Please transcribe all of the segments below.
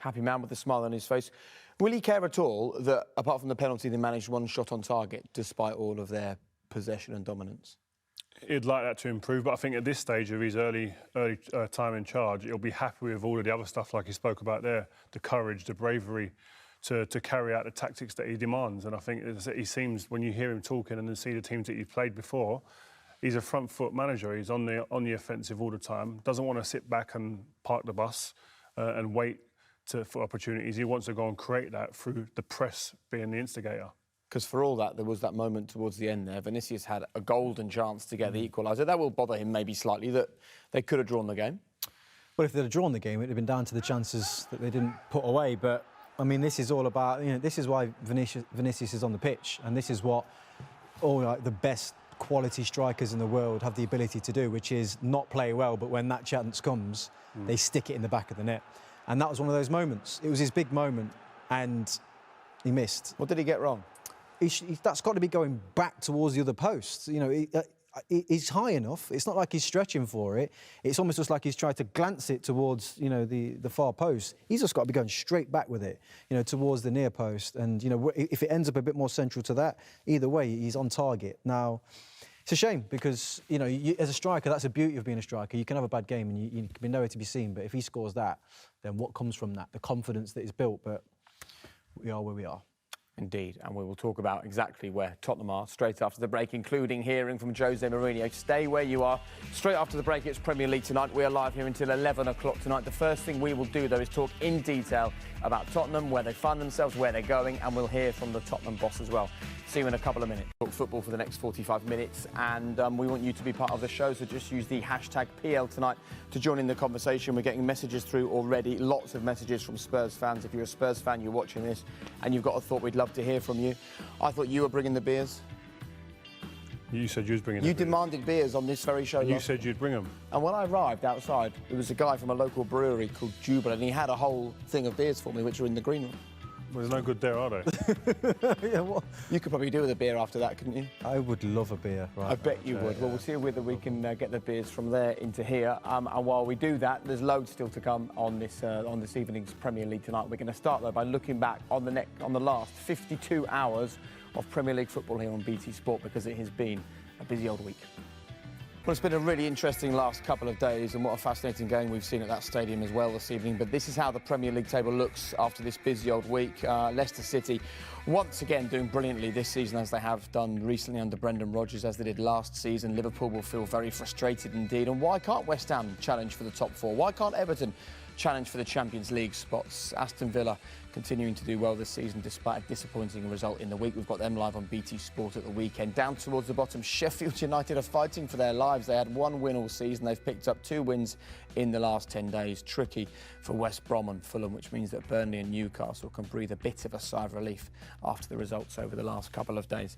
happy man with a smile on his face. Will he care at all that, apart from the penalty, they managed one shot on target despite all of their possession and dominance? He'd like that to improve, but I think at this stage of his early time in charge, he'll be happy with all of the other stuff like he spoke about there, the courage, the bravery to carry out the tactics that he demands. And I think he seems, when you hear him talking and then see the teams that he's played before, he's a front foot manager. He's on the offensive all the time, doesn't want to sit back and park the bus and wait for opportunities. He wants to go and create that through the press being the instigator. Because for all that, there was that moment towards the end there. Vinicius had a golden chance to get the equaliser. That will bother him maybe slightly, that they could have drawn the game. Well, if they'd have drawn the game, it would have been down to the chances that they didn't put away. But, I mean, this is all about, this is why Vinicius is on the pitch. And this is what all the best quality strikers in the world have the ability to do, which is not play well, but when that chance comes, they stick it in the back of the net. And that was one of those moments. It was his big moment, and he missed. What did he get wrong? That's got to be going back towards the other post. He's high enough. It's not like he's stretching for it. It's almost just like he's tried to glance it towards, the far post. He's just got to be going straight back with it, towards the near post. And, if it ends up a bit more central to that, either way, he's on target. Now, it's a shame because, as a striker, that's the beauty of being a striker. You can have a bad game and you can be nowhere to be seen. But if he scores that, then what comes from that? The confidence that is built. But we are where we are. Indeed, and we will talk about exactly where Tottenham are straight after the break, including hearing from Jose Mourinho. Stay where you are. Straight after the break, it's Premier League tonight. We are live here until 11 o'clock tonight. The first thing we will do, though, is talk in detail about Tottenham, where they find themselves, where they're going, and we'll hear from the Tottenham boss as well. See you in a couple of minutes. Talk football for the next 45 minutes, and we want you to be part of the show, so just use the hashtag PL tonight to join in the conversation. We're getting messages through already, lots of messages from Spurs fans. If you're a Spurs fan, you're watching this, and you've got a thought, we'd love to hear from you. I thought you were bringing the beers. You said you was bringing them. You demanded beers on this very show. You said you'd bring them. And when I arrived outside, there was a guy from a local brewery called Jubilant, and he had a whole thing of beers for me, which are in the green room. Well, there's no good there, are they? Yeah, what? You could probably do with a beer after that, couldn't you? I would love a beer. Right, I bet you would. Well, we'll see whether we can get the beers from there into here. And while we do that, there's loads still to come on this evening's Premier League tonight. We're going to start, though, by looking back on the last 52 hours of Premier League football here on BT Sport, because it has been a busy old week. Well, it's been a really interesting last couple of days, and what a fascinating game we've seen at that stadium as well this evening. But this is how the Premier League table looks after this busy old week. Leicester City, once again, doing brilliantly this season, as they have done recently under Brendan Rodgers, as they did last season. Liverpool will feel very frustrated indeed. And why can't West Ham challenge for the top four? Why can't Everton challenge for the Champions League spots? Aston Villa continuing to do well this season despite a disappointing result in the week. We've got them live on BT Sport at the weekend. Down towards the bottom, Sheffield United are fighting for their lives. They had one win all season. They've picked up 2 wins in the last 10 days. Tricky for West Brom and Fulham, which means that Burnley and Newcastle can breathe a bit of a sigh of relief after the results over the last couple of days.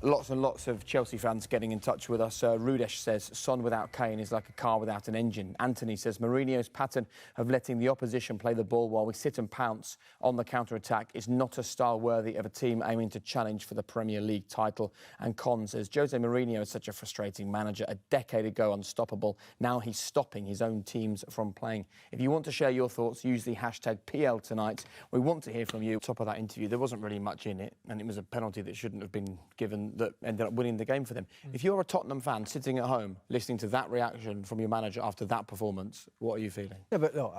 Lots and lots of Chelsea fans getting in touch with us. Rudesh says, Son without Kane is like a car without an engine. Anthony says, Mourinho's pattern of letting the opposition play the ball while we sit and pounce on the counter-attack is not a style worthy of a team aiming to challenge for the Premier League title. And Con says, Jose Mourinho is such a frustrating manager. A decade ago, unstoppable. Now he's stopping his own teams from playing. If you want to share your thoughts, use the hashtag PL tonight. We want to hear from you. Top of that interview, there wasn't really much in it, and it was a penalty that shouldn't have been given that ended up winning the game for them. If you're a Tottenham fan sitting at home listening to that reaction from your manager after that performance, what are you feeling? Yeah, but no,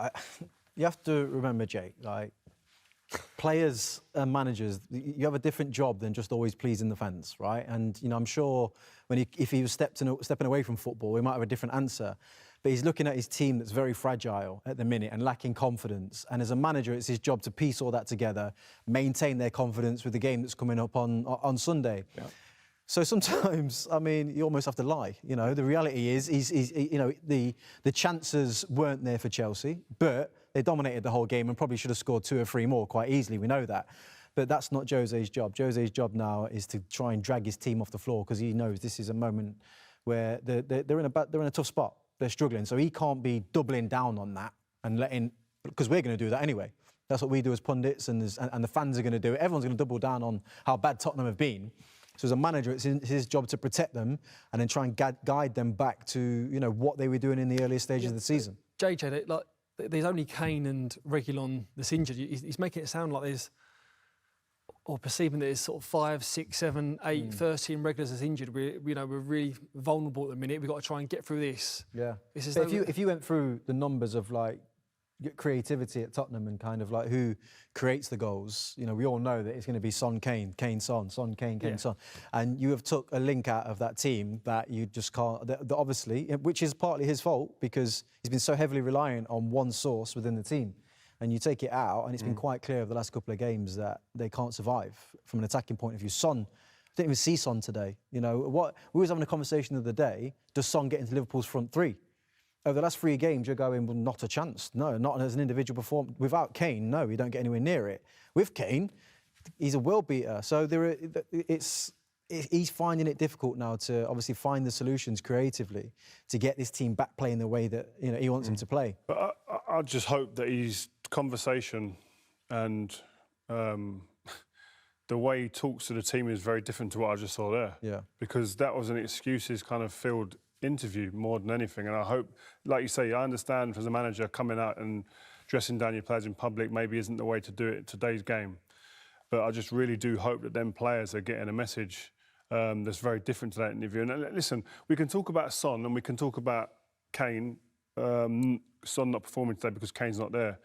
you have to remember, Jake, like, players and managers, you have a different job than just always pleasing the fans, right? And, I'm sure if he was stepping away from football, he might have a different answer. But he's looking at his team that's very fragile at the minute and lacking confidence. And as a manager, it's his job to piece all that together, maintain their confidence with the game that's coming up on Sunday. Yeah. So sometimes, you almost have to lie. The reality is, the chances weren't there for Chelsea, but they dominated the whole game and probably should have scored 2 or 3 more quite easily. We know that. But that's not Jose's job. Jose's job now is to try and drag his team off the floor, because he knows this is a moment where they're in a tough spot. They're struggling. So he can't be doubling down on that and because we're going to do that anyway. That's what we do as pundits, and the fans are going to do it. Everyone's going to double down on how bad Tottenham have been. So as a manager, it's his job to protect them and then try and guide them back to, what they were doing in the earlier stages of the season. JJ, there's only Kane and Reguilon that's injured. He's making it sound like there's, or perceiving that there's sort of 5, 6, 7, 8 first-team regulars that's injured. We're really vulnerable at the minute. We've got to try and get through this. Yeah. This is But if you went through the numbers of like creativity at Tottenham and kind of like who creates the goals, you know, we all know that it's going to be Son, Kane, Kane, Son, Son, Kane, Kane, Son. And you have took a link out of that team that you just can't, that obviously, which is partly his fault because he's been so heavily reliant on one source within the team. And you take it out, and it's been quite clear over the last couple of games that they can't survive from an attacking point of view. Son, I didn't even see Son today. You know, we was having a conversation the other day, does Son get into Liverpool's front three? Over the last 3 games, you're going, well, not a chance. No, not as an individual performance. Without Kane, no, you don't get anywhere near it. With Kane, he's a world beater. So he's finding it difficult now to obviously find the solutions creatively to get this team back playing the way that he wants them to play. But I just hope that his conversation and the way he talks to the team is very different to what I just saw there. Yeah. Because that was an excuses kind of filled interview more than anything. And I hope, like you say, I understand as a manager coming out and dressing down your players in public maybe isn't the way to do it in today's game. But I just really do hope that them players are getting a message that's very different to that interview. And listen, we can talk about Son and we can talk about Kane, Son not performing today because Kane's not there.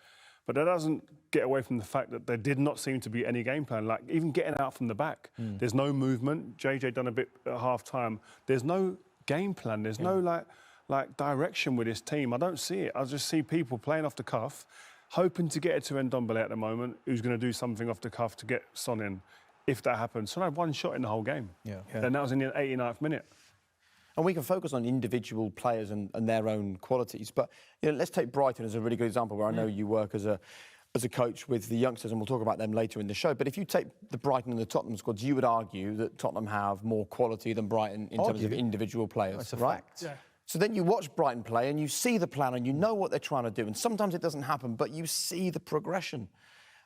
But that doesn't get away from the fact that there did not seem to be any game plan. Like, even getting out from the back, there's no movement. JJ done a bit at half-time. There's no game plan. There's no, like direction with this team. I don't see it. I just see people playing off the cuff, hoping to get it to Ndombele at the moment, who's going to do something off the cuff to get Son in, if that happens. Son had 1 shot in the whole game. And that was in the 89th minute. And we can focus on individual players and their own qualities. But let's take Brighton as a really good example, where I know you work as a coach with the youngsters, and we'll talk about them later in the show. But if you take the Brighton and the Tottenham squads, you would argue that Tottenham have more quality than Brighton in terms of individual players. That's a right? fact. Yeah. So then you watch Brighton play and you see the plan and you know what they're trying to do. And sometimes it doesn't happen, but you see the progression.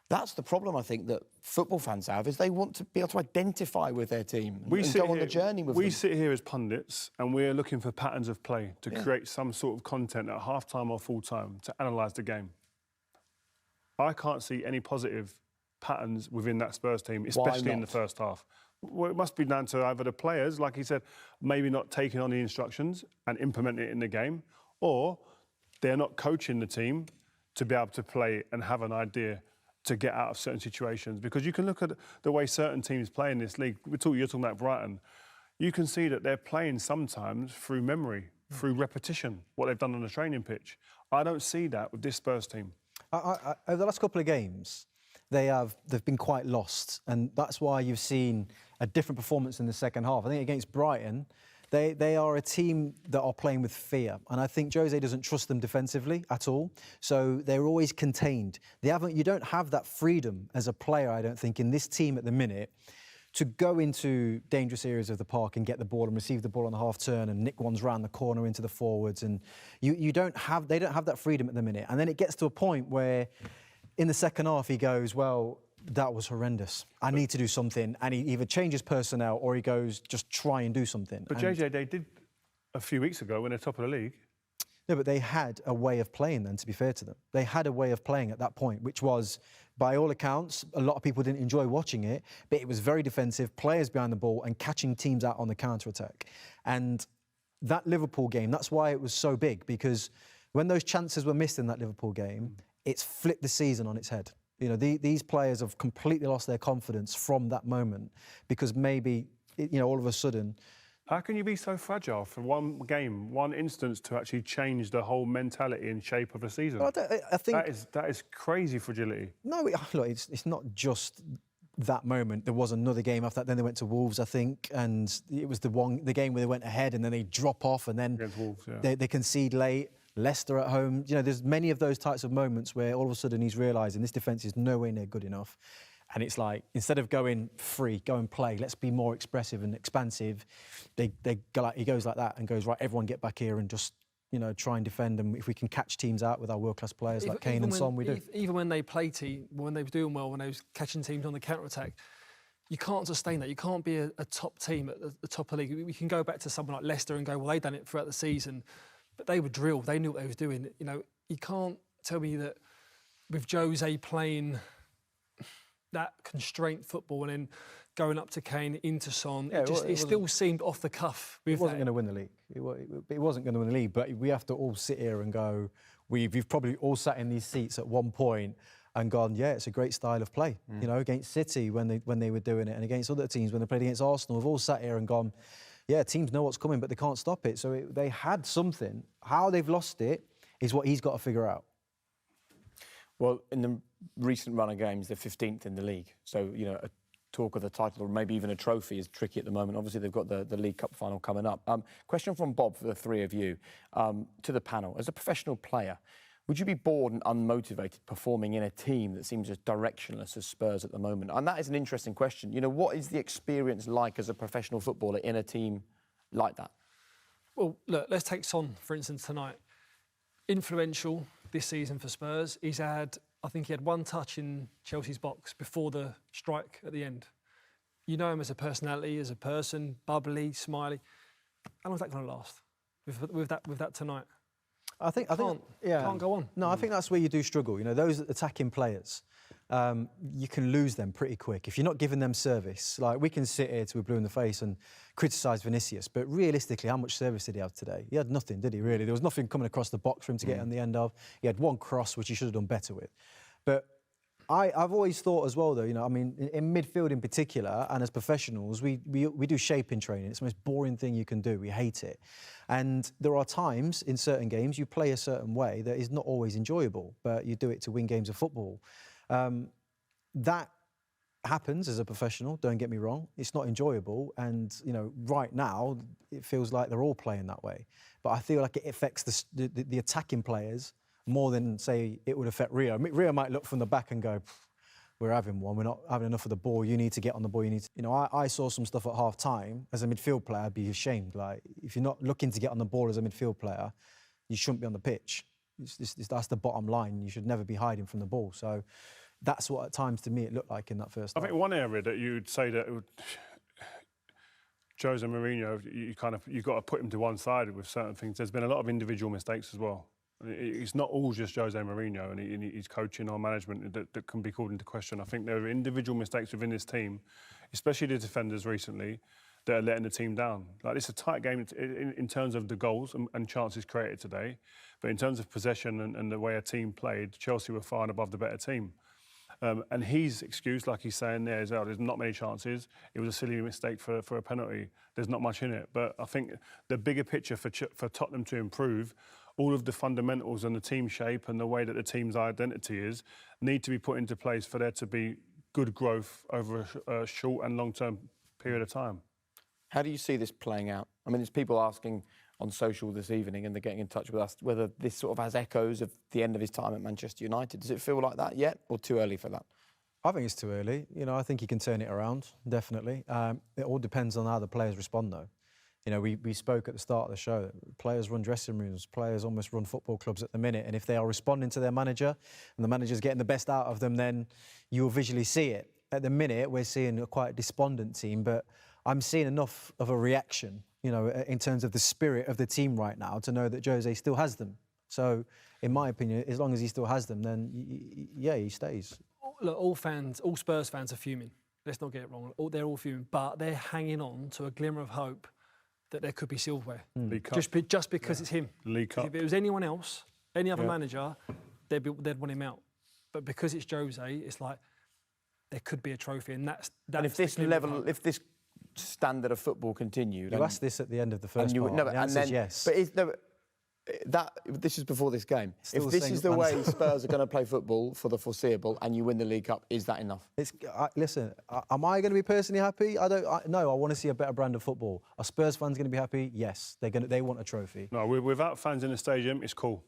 That's the problem, I think, that football fans have, is they want to be able to identify with their team and go on the journey with them. We sit here as pundits and we're looking for patterns of play to create some sort of content at half-time or full-time to analyse the game. I can't see any positive patterns within that Spurs team, especially in the first half. Well, it must be down to either the players, like he said, maybe not taking on the instructions and implementing it in the game, or they're not coaching the team to be able to play and have an idea to get out of certain situations. Because you can look at the way certain teams play in this league. You're talking about Brighton. You can see that they're playing sometimes through memory, through repetition, what they've done on the training pitch. I don't see that with this Spurs team. Over the last couple of games, they've been quite lost, and that's why you've seen a different performance in the second half. I think against Brighton, they are a team that are playing with fear, and I think Jose doesn't trust them defensively at all. So they're always contained. You don't have that freedom as a player, I don't think, in this team at the minute, to go into dangerous areas of the park and get the ball and receive the ball on the half turn and nick ones round the corner into the forwards. And they don't have that freedom at the minute. And then it gets to a point where in the second half he goes, well, that was horrendous. I need to do something. And he either changes personnel or he goes, just try and do something. But JJ, they did a few weeks ago when they're top of the league. No, but they had a way of playing then, to be fair to them. They had a way of playing at that point, which was, by all accounts, a lot of people didn't enjoy watching it, but it was very defensive, players behind the ball and catching teams out on the counter-attack. And that Liverpool game, that's why it was so big, because when those chances were missed in that Liverpool game, it's flipped the season on its head. You know, these players have completely lost their confidence from that moment, because maybe, all of a sudden... How can you be so fragile for one game, one instance, to actually change the whole mentality and shape of a season? I think that is crazy fragility. No, look, it's not just that moment. There was another game after that. Then they went to Wolves, I think, and it was the game where they went ahead and then they drop off and then against Wolves, yeah. they concede late. Leicester at home. There's many of those types of moments where all of a sudden he's realising this defence is nowhere near good enough. And it's like, instead of going free, go and play, let's be more expressive and expansive. He goes like that and goes, right, everyone get back here and just, try and defend. And if we can catch teams out with our world-class players like Kane and Son, we do. Even when they play when they were doing well, when they was catching teams on the counter-attack, you can't sustain that. You can't be a top team at the top of the league. We can go back to someone like Leicester and go, well, they've done it throughout the season. But they were drilled. They knew what they was doing. You can't tell me that with Jose playing that constraint football and then going up to Kane, into Son, it still seemed off the cuff. It wasn't going to win the league. It wasn't going to win the league, but we have to all sit here and go, we've probably all sat in these seats at one point and gone, yeah, it's a great style of play. You know, against City when they were doing it, and against other teams when they played against Arsenal, we've all sat here and gone, yeah, teams know what's coming, but they can't stop it. So they had something. How they've lost it is what he's got to figure out. Well, in the recent run of games, they're 15th in the league. So, you know, a talk of the title or maybe even a trophy is tricky at the moment. Obviously, they've got the League Cup final coming up. Question from Bob for the three of you to the panel. As a professional player, would you be bored and unmotivated performing in a team that seems as directionless as Spurs at the moment? And that is an interesting question. You know, what is the experience like as a professional footballer in a team like that? Well, look, let's take Son, for instance, tonight. Influential this season for Spurs. I think he had one touch in Chelsea's box before the strike at the end. You know him as a personality, as a person, bubbly, smiley. How long is that going to last with that tonight? I think can't go on. No, I think that's where you do struggle. You know, those attacking players, you can lose them pretty quick if you're not giving them service. Like, we can sit here till we're blue in the face and criticise Vinicius, but realistically, how much service did he have today? He had nothing, did he? Really, there was nothing coming across the box for him to get on the end of. He had one cross, which he should have done better with. But I've always thought as well, though, you know, I mean, in midfield in particular, and as professionals, we do shaping training. It's the most boring thing you can do. We hate it. And there are times in certain games you play a certain way that is not always enjoyable, but you do it to win games of football. That happens as a professional, don't get me wrong. It's not enjoyable. And, you know, right now, it feels like they're all playing that way. But I feel like it affects the attacking players more than, say, it would affect Rio. Rio might look from the back and go, we're having one, we're not having enough of the ball, you need to get on the ball, you know, I saw some stuff at half-time. As a midfield player, I'd be ashamed. Like, if you're not looking to get on the ball as a midfield player, you shouldn't be on the pitch. That's the bottom line. You should never be hiding from the ball. So that's what, at times, to me, it looked like in that first half. I think one area that you'd say that Jose Mourinho, you've got to put him to one side with certain things. There's been a lot of individual mistakes as well. It's not all just Jose Mourinho and his coaching or management that can be called into question. I think there are individual mistakes within this team, especially the defenders recently, that are letting the team down. Like, it's a tight game in terms of the goals and chances created today, but in terms of possession and the way a team played, Chelsea were far and above the better team. And his excuse, like he's saying there as well, there's not many chances. It was a silly mistake for a penalty. There's not much in it. But I think the bigger picture for Tottenham to improve, all of the fundamentals and the team shape and the way that the team's identity is need to be put into place for there to be good growth over a short and long-term period of time. How do you see this playing out? I mean, there's people asking on social this evening, and they're getting in touch with us, whether this sort of has echoes of the end of his time at Manchester United. Does it feel like that yet, or too early for that? I think it's too early. You know, I think he can turn it around, definitely. It all depends on how the players respond, though. You know, we spoke at the start of the show, players run dressing rooms, players almost run football clubs at the minute, and if they are responding to their manager and the manager's getting the best out of them, then you will visually see it. At the minute, we're seeing a quite despondent team, but I'm seeing enough of a reaction, you know, in terms of the spirit of the team right now to know that Jose still has them. So, in my opinion, as long as he still has them, then, yeah, he stays. Look, all Spurs fans are fuming. Let's not get it wrong. They're all fuming, but they're hanging on to a glimmer of hope that there could be silverware. Just because it's him. League Cup. If it was anyone else, any other manager, they'd want him out. But because it's Jose, it's like there could be a trophy, and that's and if this level, if this standard of football continued, you asked this at the end of the first part. No, the answer is yes. But this is before this game. If this is the way Spurs are going to play football for the foreseeable, and you win the League Cup, is that enough? Listen, am I going to be personally happy? No, I want to see a better brand of football. Are Spurs fans going to be happy? Yes, they want a trophy. No, without fans in the stadium, it's cool.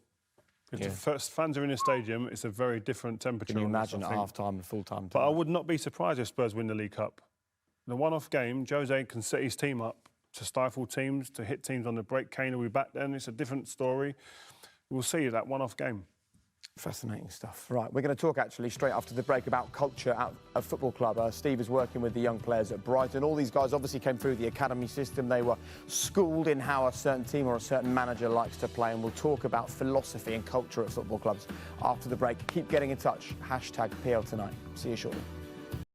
If the first fans are in the stadium, it's a very different temperature. Can you imagine at half-time and full-time? But I would not be surprised if Spurs win the League Cup. The one-off game, Jose can set his team up to stifle teams, to hit teams on the break. Kane will be back then. It's a different story. We'll see that one-off game. Fascinating stuff. Right, we're going to talk actually straight after the break about culture at a football club. Steve is working with the young players at Brighton. All these guys obviously came through the academy system. They were schooled in how a certain team or a certain manager likes to play, and we'll talk about philosophy and culture at football clubs after the break. Keep getting in touch. #PL Tonight. See you shortly.